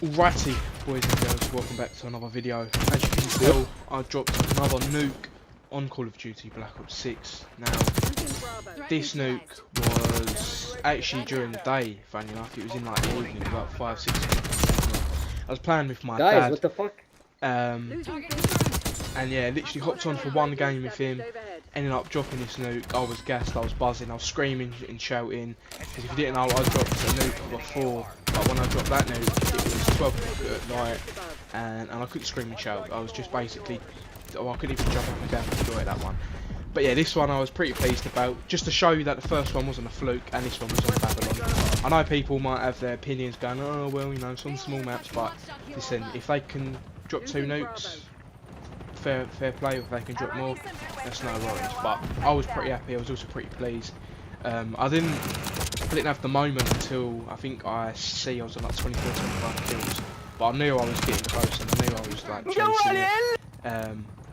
Alrighty, boys and girls, welcome back to another video. As you can tell, I dropped another nuke on Call of Duty Black Ops 6. Now, this nuke was actually during the day, funny enough. It was in like the evening, about 5, 6 o'clock. I was playing with my dad. What the fuck? And yeah, literally hopped on for one game with him, ended up dropping this nuke. I was gassed, I was buzzing, I was screaming and shouting. Because if you didn't know, I dropped a nuke before, but when I dropped that nuke, it was 12 o'clock at night, and I couldn't scream and shout. I was just basically, I couldn't even jump up and down to enjoy that one. But yeah, this one I was pretty pleased about, just to show you that the first one wasn't a fluke, and this one was on Babylon. I know people might have their opinions going, oh well, you know, it's on small maps, but listen, if they can drop 2 nukes, fair play. If they can drop more, that's no worries. But I was pretty happy. I was also pretty pleased. I didn't have the moment until I think I was on like 24, 25 kills. But I knew I was getting close, and I knew I was like chasing it.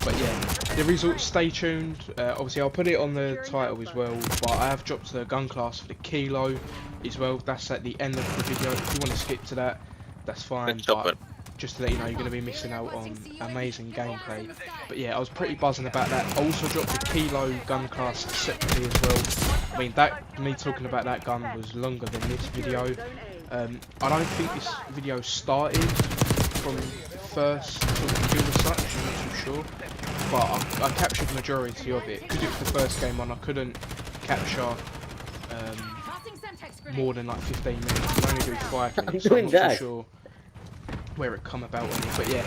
But yeah, the results. Stay tuned. Obviously, I'll put it on the title as well. But I have dropped the gun class for the kilo as well. That's at the end of the video. If you want to skip to that, that's fine. But just to let you know, you're going to be missing out on amazing gameplay. But yeah, I was pretty buzzing about that. I also dropped the kilo gun class separately as well. I mean, me talking about that gun was longer than this video. I don't think this video started from the first sort of kill as such, I'm not too sure. But I captured the majority of it. Because it was the first game on, I couldn't capture more than like 15 minutes. I could only do 5 minutes, so I'm not too sure where it come about on it. But yeah,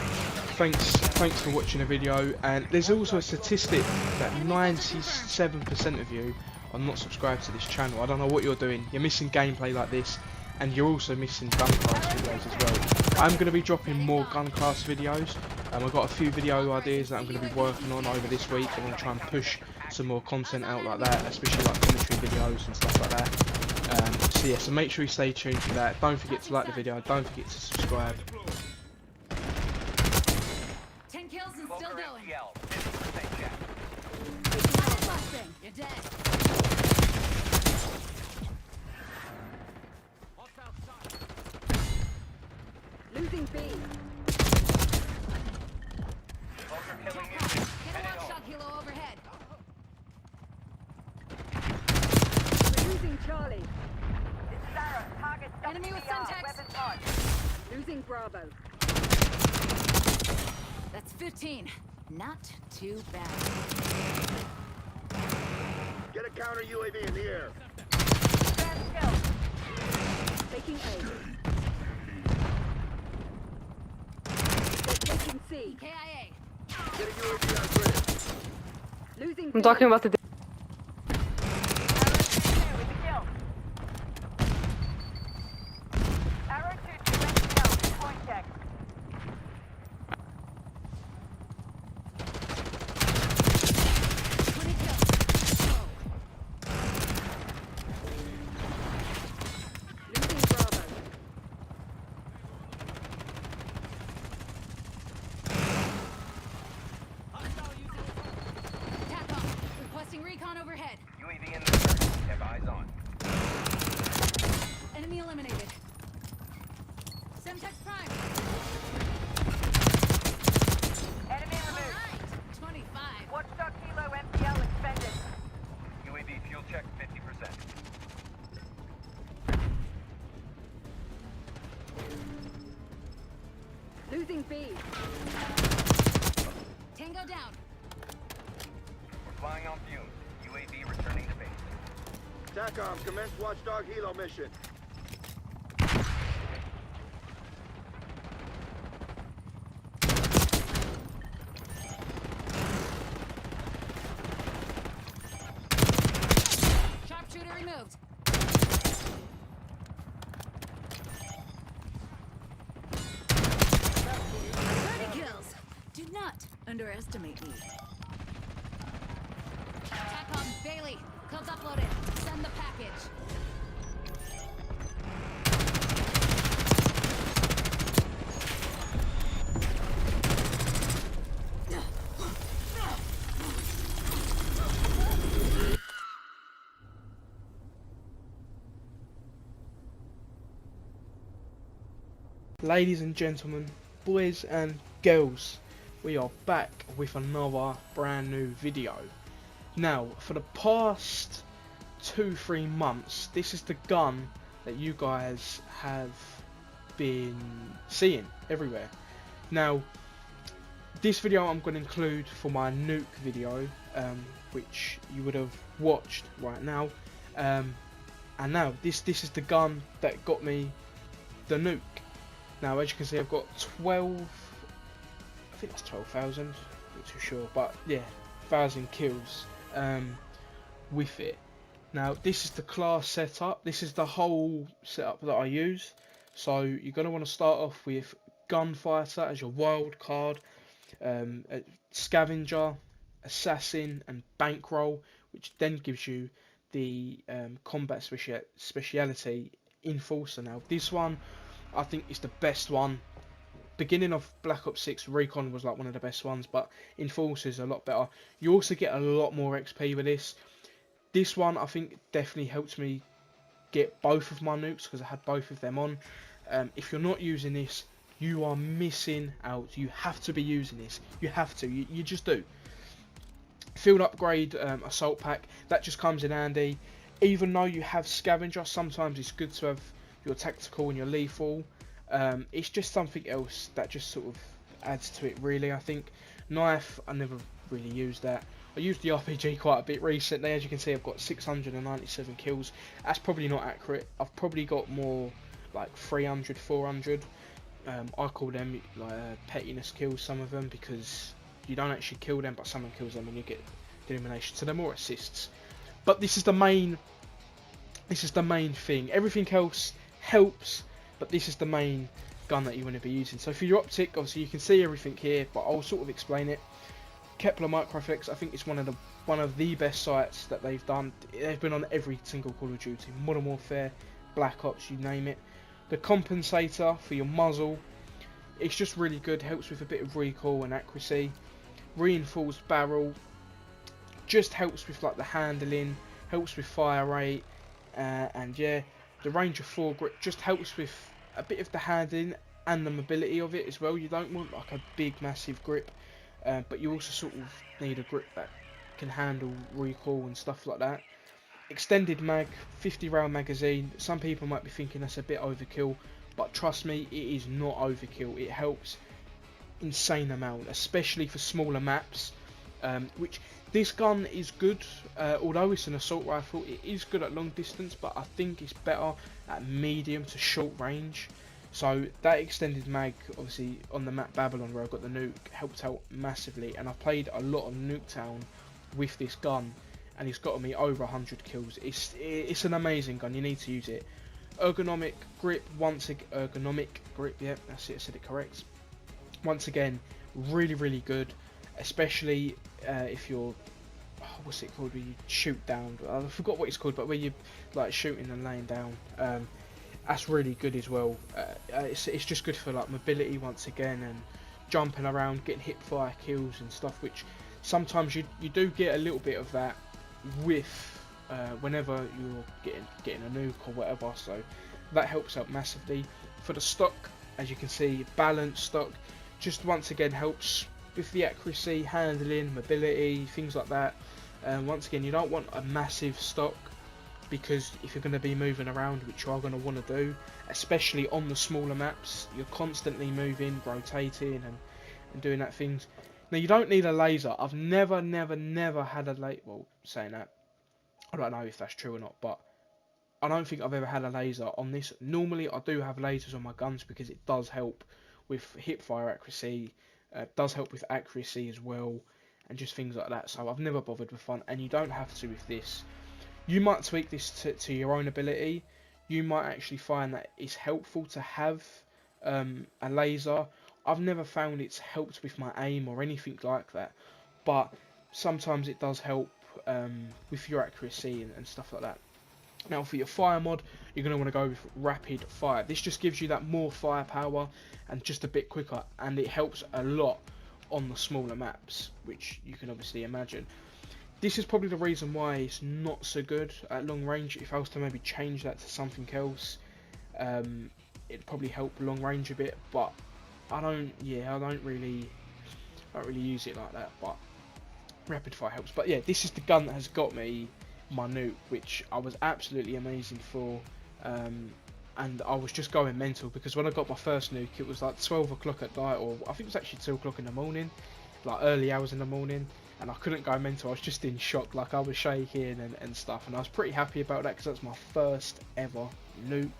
thanks for watching the video. And there's also a statistic that 97% of you are not subscribed to this channel. I don't know what you're doing. You're missing gameplay like this, and you're also missing gun class videos as well. I'm going to be dropping more gun class videos. I've got a few video ideas that I'm going to be working on over this week. I'm going to try and push some more content out like that, especially like commentary videos and stuff like that. So yeah, so make sure you stay tuned for that. Don't forget to like the video, don't forget to subscribe. 10 kills and still going. You're dead. Losing B. Get a one-shot kilo overhead. Losing Charlie. Enemy with Semtex. Losing Bravo. That's 15. Not too bad. Get a counter UAV in the air. Taking A. They're taking C. KIA. Get a UAV on grid. Losing I'm talking about the. Recon overhead. UAV in the air. Have eyes on. Enemy eliminated. Semtex prime. Enemy removed. Right. 25. Watchdog Kilo MPL expended. UAV fuel check 50%. Losing B. Tango down. We're flying on fumes. UAV returning to base. TACOM, commence Watchdog Helo mission. Sharpshooter removed. Kills. Do not underestimate me. TACOM, Bailey. Codes uploaded. Send the package. Ladies and gentlemen, boys and girls, we are back with another brand new video. Now, for the past 2-3 months, this is the gun that you guys have been seeing everywhere. Now, this video I'm going to include for my NUKE video, which you would have watched right now. And now, this is the gun that got me the NUKE. Now, as you can see, I've got 12, I think that's 12,000, not too sure, but yeah, 1,000 kills with it. Now, this is the class setup. This is the whole setup that I use. So you're going to want to start off with Gunfighter as your wild card, Scavenger, Assassin, and Bankroll, which then gives you the combat speciality Enforcer. Now, this one I think is the best one. Beginning of Black Ops 6, Recon was like one of the best ones, but Enforcer is a lot better. You also get a lot more XP with this. This one I think definitely helped me get both of my nukes because I had both of them on. If you're not using this, you are missing out. You have to be using this. You have to. You just do. Field upgrade assault pack, that just comes in handy. Even though you have Scavenger, sometimes it's good to have your tactical and your lethal. It's just something else that just sort of adds to it, really. I think knife, I never really used that. I used the RPG quite a bit recently. As you can see, I've got 697 kills. That's probably not accurate. I've probably got more like 300, 400. I call them like pettiness kills, some of them, because you don't actually kill them, but someone kills them and you get the elimination. So they're more assists. But this is the main thing. Everything else helps, but this is the main gun that you want to be using. So for your optic, obviously you can see everything here, but I'll sort of explain it. Kepler Microflex, I think it's one of the best sights that they've done. They've been on every single Call of Duty, Modern Warfare, Black Ops, you name it. The compensator for your muzzle, it's just really good, helps with a bit of recoil and accuracy. Reinforced barrel, just helps with like the handling, helps with fire rate, and yeah, the range of foregrip just helps with a bit of the handling and the mobility of it as well. You don't want like a big massive grip, but you also sort of need a grip that can handle recoil and stuff like that. Extended mag, 50 round magazine. Some people might be thinking that's a bit overkill, but trust me, it is not overkill. It helps insane amount, especially for smaller maps, which this gun is good, although it's an assault rifle. It is good at long distance, but I think it's better at medium to short range. So that extended mag, obviously on the map Babylon where I got the NUKE, helped out massively, and I've played a lot of Nuketown with this gun, and it's gotten me over 100 kills. It's an amazing gun. You need to use it. Ergonomic grip, ergonomic grip. Yeah, that's it. I said it correct. Once again, really good, especially if you're, what's it called, where you shoot down. I forgot what it's called, but where you like shooting and laying down. That's really good as well. It's just good for like mobility once again, and jumping around, getting hip fire kills and stuff, which sometimes you do get a little bit of that with whenever you're getting a nuke or whatever. So that helps out massively. For the stock, as you can see, balanced stock, just once again helps with the accuracy, handling, mobility, things like that. Once again, you don't want a massive stock, because if you're going to be moving around, which you are going to want to do, especially on the smaller maps, you're constantly moving, rotating and doing that things. Now, you don't need a laser. I've never had a laser. Well, saying that, I don't know if that's true or not, but I don't think I've ever had a laser on this. Normally, I do have lasers on my guns because it does help with hip fire accuracy, does help with accuracy as well, and just things like that. So I've never bothered with one, and you don't have to with this. You might tweak this to your own ability. You might actually find that it's helpful to have a laser. I've never found it's helped with my aim or anything like that, but sometimes it does help with your accuracy and stuff like that. Now, for your fire mod, you're going to want to go with rapid fire. This just gives you that more firepower and just a bit quicker, and it helps a lot on the smaller maps, which you can obviously imagine. This is probably the reason why it's not so good at long range. If I was to maybe change that to something else, it'd probably help long range a bit, but I don't really use it like that, but rapid fire helps. But yeah, this is the gun that has got me my nuke, which I was absolutely amazing for, and I was just going mental because when I got my first nuke, it was like 12 o'clock at night, or I think it was actually 2 o'clock in the morning, like early hours in the morning, and I couldn't go mental. I was just in shock, like I was shaking and stuff, and I was pretty happy about that because that's my first ever nuke.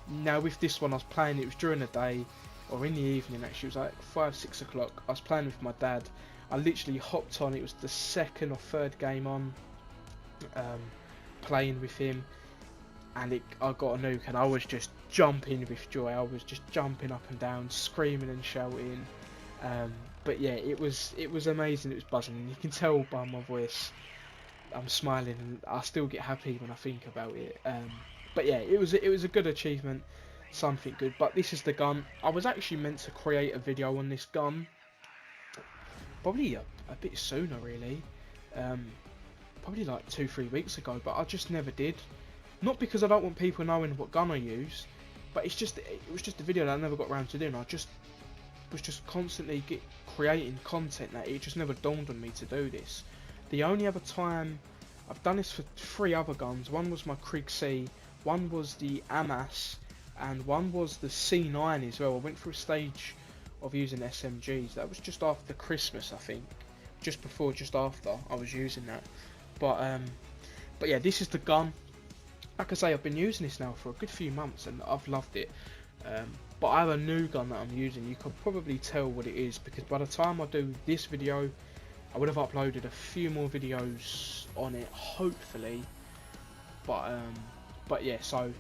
Now with this one, I was playing, it was during the day, or in the evening actually, it was like 5-6 o'clock. I was playing with my dad. I literally hopped on, it was the second or third game on, playing with him, and I got a nuke, and I was just jumping with joy. I was just jumping up and down, screaming and shouting. But yeah, it was amazing. It was buzzing, and you can tell by my voice I'm smiling, and I still get happy when I think about it. But yeah, it was a good achievement, something good. But this is the gun. I was actually meant to create a video on this gun probably a bit sooner, really, probably like 2-3 weeks ago, but I just never did. Not because I don't want people knowing what gun I use, but it was just a video that I never got around to doing. I was just constantly creating content that it just never dawned on me to do this. The only other time I've done this for 3 other guns. One was my Krieg C, one was the AMAS, and one was the C9 as well. I went through a stage of using SMGs. That was just after Christmas, I think, just after I was using that. But yeah, this is the gun. Like I say, I've been using this now for a good few months, and I've loved it. But I have a new gun that I'm using. You can probably tell what it is, because by the time I do this video, I would have uploaded a few more videos on it, hopefully. But yeah, so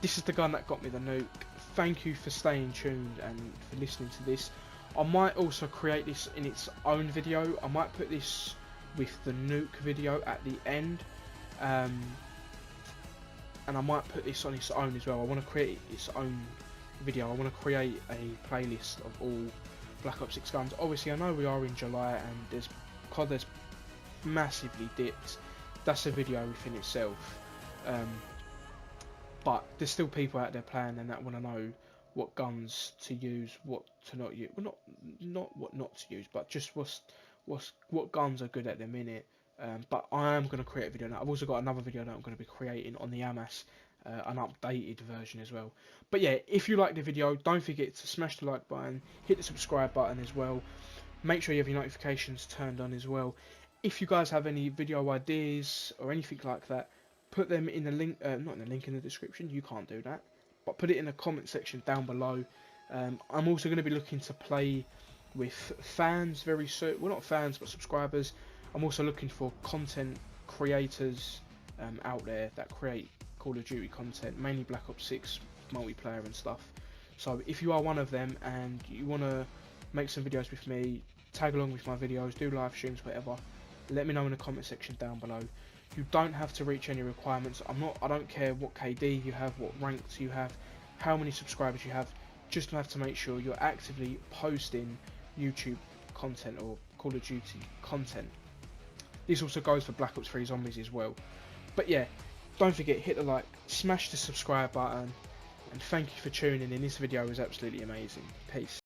this is the gun that got me the nuke. Thank you for staying tuned and for listening to this. I might also create this in its own video. I might put this with the nuke video at the end, and I might put this on its own as well. I want to create its own video. I want to create a playlist of all Black Ops 6 guns. Obviously, I know we are in July, and there's massively dipped. That's a video within itself. But there's still people out there playing and that want to know what guns to use, what to not use. Well, not what not to use, but just what guns are good at the minute. But I am going to create a video now. I've also got another video that I'm going to be creating on the AMAS, an updated version as well. But yeah, if you like the video, don't forget to smash the like button, hit the subscribe button as well. Make sure you have your notifications turned on as well. If you guys have any video ideas or anything like that, put them in the link, not in the link in the description, you can't do that, but put it in the comment section down below. I'm also going to be looking to play with fans very soon. Well, not fans, but subscribers. I'm also looking for content creators out there that create Call of Duty content, mainly Black Ops 6 multiplayer and stuff. So if you are one of them and you want to make some videos with me, tag along with my videos, do live streams, whatever, let me know in the comment section down below. You don't have to reach any requirements. I don't care what KD you have, what ranks you have, how many subscribers you have. Just have to make sure you're actively posting YouTube content or Call of Duty content. This also goes for Black Ops 3 Zombies as well. But yeah, don't forget, hit the like, smash the subscribe button, and thank you for tuning in. This video was absolutely amazing. Peace.